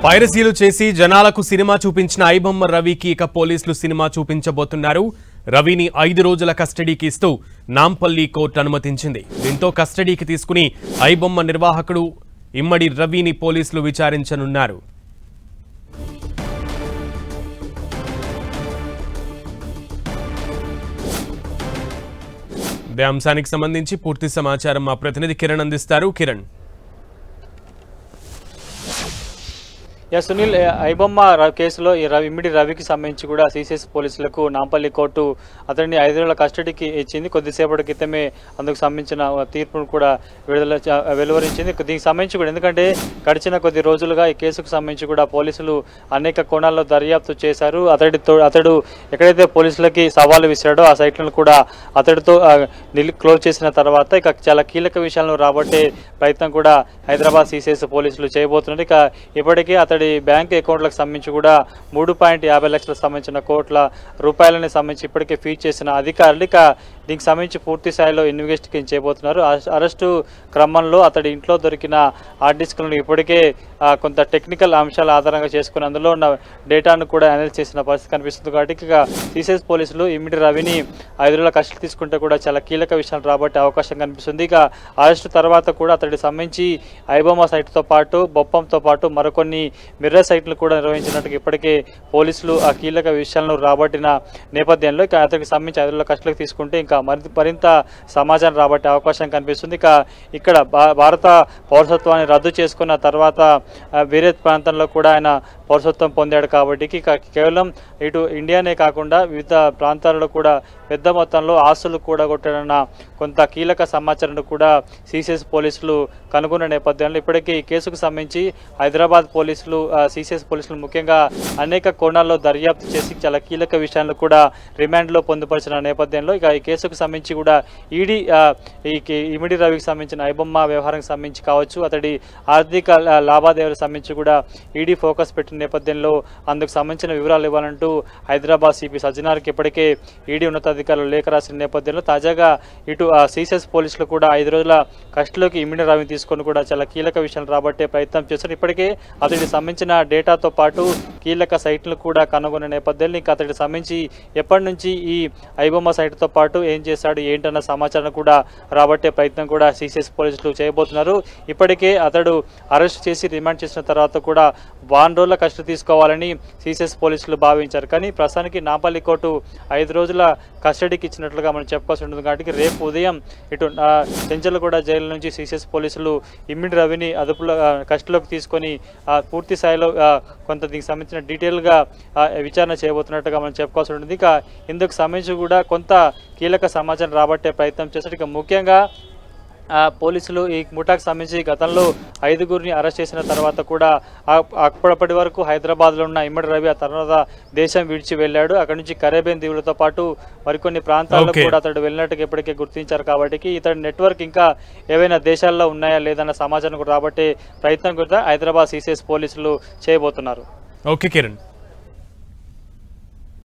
పైరసీలు చేసి జనాలకు సినిమా చూపించిన ఐబొమ్మ రవికి ఇక పోలీసులు సినిమా చూపించబోతున్నారు. రవిని 5 రోజుల కస్టడీకి ఇస్తూ నాంపల్లి కోర్టు అనుమతించింది. దీంతో కస్టడీకి తీసుకుని ఐబొమ్మ నిర్వాహకుడు ఇమ్మడి రవిని పోలీసులు విచారించనున్నారు. ఇదే అంశానికి సంబంధించి పూర్తి సమాచారం మా ప్రతినిధి కిరణ్ అందిస్తారు. కిరణ్, సునీల్, ఐబొమ్మ కేసులో ఇమ్మడి రవికి సంబంధించి కూడా సిసిఎస్ పోలీసులకు నాంపల్లి కోర్టు అతన్ని 5 రోజుల కస్టడీకి ఇచ్చింది. కొద్దిసేపటి క్రితమే అందుకు సంబంధించిన తీర్పును కూడా వెలువరించింది. దీనికి సంబంధించి కూడా ఎందుకంటే గడిచిన కొద్ది రోజులుగా ఈ కేసుకు సంబంధించి కూడా పోలీసులు అనేక కోణాల్లో దర్యాప్తు చేశారు. అతడు ఎక్కడైతే పోలీసులకి సవాలు విసిరాడో ఆ సైట్లను కూడా అతడితో క్లోజ్ చేసిన తర్వాత ఇక చాలా కీలక విషయాలను రాబట్టే ప్రయత్నం కూడా హైదరాబాద్ సిసిఎస్ పోలీసులు చేయబోతున్నారు. ఇక ఇప్పటికే అతడి బ్యాంక్ అకౌంట్లకు సంబంధించి కూడా 3.50 లక్షలకు సంబంధించిన కోట్ల రూపాయలని సంబంధించి ఇప్పటికే ఫీజ్ చేసిన అధికారులు ఇక దీనికి సంబంధించి పూర్తి స్థాయిలో ఇన్వెస్టిగేషన్ చేయబోతున్నారు. అరెస్టు క్రమంలో అతడి ఇంట్లో దొరికిన హార్డ్ డిస్క్లను ఇప్పటికే కొంత టెక్నికల్ అంశాల ఆధారంగా చేసుకుని అందులో ఉన్న డేటాను కూడా అనలైజ్ చేసిన పరిస్థితి కనిపిస్తుంది. కాబట్టి ఇక సిసిఎస్ పోలీసులు ఇమ్మడి రవిని 5 రోజుల కస్టడీ తీసుకుంటే కూడా చాలా కీలక విషయాలు రాబట్టే అవకాశం కనిపిస్తుంది. ఇక అరెస్టు తర్వాత కూడా అతడికి సంబంధించి ఐబొమ్మ సైట్తో పాటు బొప్పంతో పాటు మరికొన్ని మిర్రర్ సైట్లు కూడా నిర్వహించినట్టుగా ఇప్పటికే పోలీసులు ఆ కీలక విషయాలను రాబట్టిన నేపథ్యంలో ఇక అతడికి సంబంధించి 5 రోజుల కస్టడీకి తీసుకుంటే ఇంకా మరింత సమాచారం రాబట్టే అవకాశం కనిపిస్తుంది. ఇక్కడ భారత పౌరసత్వాన్ని రద్దు చేసుకున్న తర్వాత వేరే ప్రాంతంలో కూడా ఆయన పౌరసత్వం పొందాడు. కాబట్టి ఇక కేవలం ఇటు ఇండియానే కాకుండా వివిధ ప్రాంతాల్లో కూడా పెద్ద మొత్తంలో ఆస్తులు కూడా కొట్టడన్న కొంత కీలక సమాచారాన్ని కూడా సిసిఎస్ పోలీసులు కనుగొన్న నేపథ్యంలో ఇప్పటికీ ఈ కేసుకు సంబంధించి హైదరాబాద్ పోలీసులు సిసిఎస్ పోలీసులు ముఖ్యంగా అనేక కోణాల్లో దర్యాప్తు చేసి చాలా కీలక విషయాలను కూడా రిమాండ్లో పొందుపరిచిన నేపథ్యంలో ఇక ఈ కేసుకు సంబంధించి కూడా ఈడీ ఇమ్మడి రవికి సంబంధించిన ఐబొమ్మ వ్యవహారానికి సంబంధించి కావచ్చు, అతడి ఆర్థిక లావాదేవీలకు సంబంధించి కూడా ఈడీ ఫోకస్ పెట్టిన నేపథ్యంలో అందుకు సంబంధించిన వివరాలు ఇవ్వాలంటూ హైదరాబాద్ సిపి సజ్జనార్కి ఇప్పటికే ఈడీ ఉన్నతాధికారులు లేఖ రాసిన నేపథ్యంలో తాజాగా ఇటు సిసిఎస్ పోలీసులు కూడా 5 రోజుల కస్టడీలోకి ఇమ్మడి రవిని తీసుకొని కూడా చాలా కీలక విషయాలు రాబట్టే ప్రయత్నం చేస్తున్నారు. ఇప్పటికే అతడికి సంబంధించిన డేటాతో పాటు కీలక సైట్లు కూడా కనుగొన్న నేపథ్యంలో ఇంకా అతడికి సంబంధించి ఎప్పటి నుంచి ఈ ఐబొమ్మ సైట్తో పాటు ఏం చేశాడు ఏంటన్న సమాచారం కూడా రాబట్టే ప్రయత్నం కూడా సిసిఎస్ పోలీసులు చేయబోతున్నారు. ఇప్పటికే అతడు అరెస్ట్ చేసి రిమాండ్ చేసిన తర్వాత కూడా 1 రోజుల కస్టడీ తీసుకోవాలని సిసిఎస్ పోలీసులు భావించారు. కానీ ప్రస్తుతానికి నాంపల్లి కోర్టు 5 రోజుల కస్టడీకి ఇచ్చినట్లుగా మనం చెప్పుకోవాల్సి ఉంటుంది. కాబట్టి రేపు ఉదయం ఇటు చెంచలగూడ జైలు నుంచి సిసిఎస్ పోలీసులు ఇమ్మడి రవిని అదుపులో కస్టడీలోకి తీసుకొని పూర్తి స్థాయిలో కొంత దీనికి సంబంధించిన డీటెయిల్గా విచారణ చేయబోతున్నట్టుగా మనం చెప్పుకోవాల్సి ఉంటుంది. ఇక ఇందుకు సంబంధించి కూడా కొంత కీలక సమాచారం రాబట్టే ప్రయత్నం చేశారు. ఇక ముఖ్యంగా పోలీసులు ఈ ముఠాకు సంబంధించి గతంలో 5గురిని అరెస్ట్ చేసిన తర్వాత కూడా అప్పటి వరకు హైదరాబాద్లో ఉన్న ఇమ్మడి రవి ఆ తర్వాత దేశం విడిచి వెళ్ళాడు. అక్కడి నుంచి కరేబియన్ దీవులతో పాటు మరికొన్ని ప్రాంతాల్లో కూడా అతడు వెళ్ళినట్టుగా ఇప్పటికే గుర్తించారు. కాబట్టి ఇతడి నెట్వర్క్ ఇంకా ఏవైనా దేశాల్లో ఉన్నాయా లేదన్న సమాచారం కూడా రాబట్టే ప్రయత్నం కూడా హైదరాబాద్ సిసిఎస్ పోలీసులు చేయబోతున్నారు. ఓకే కిరణ్.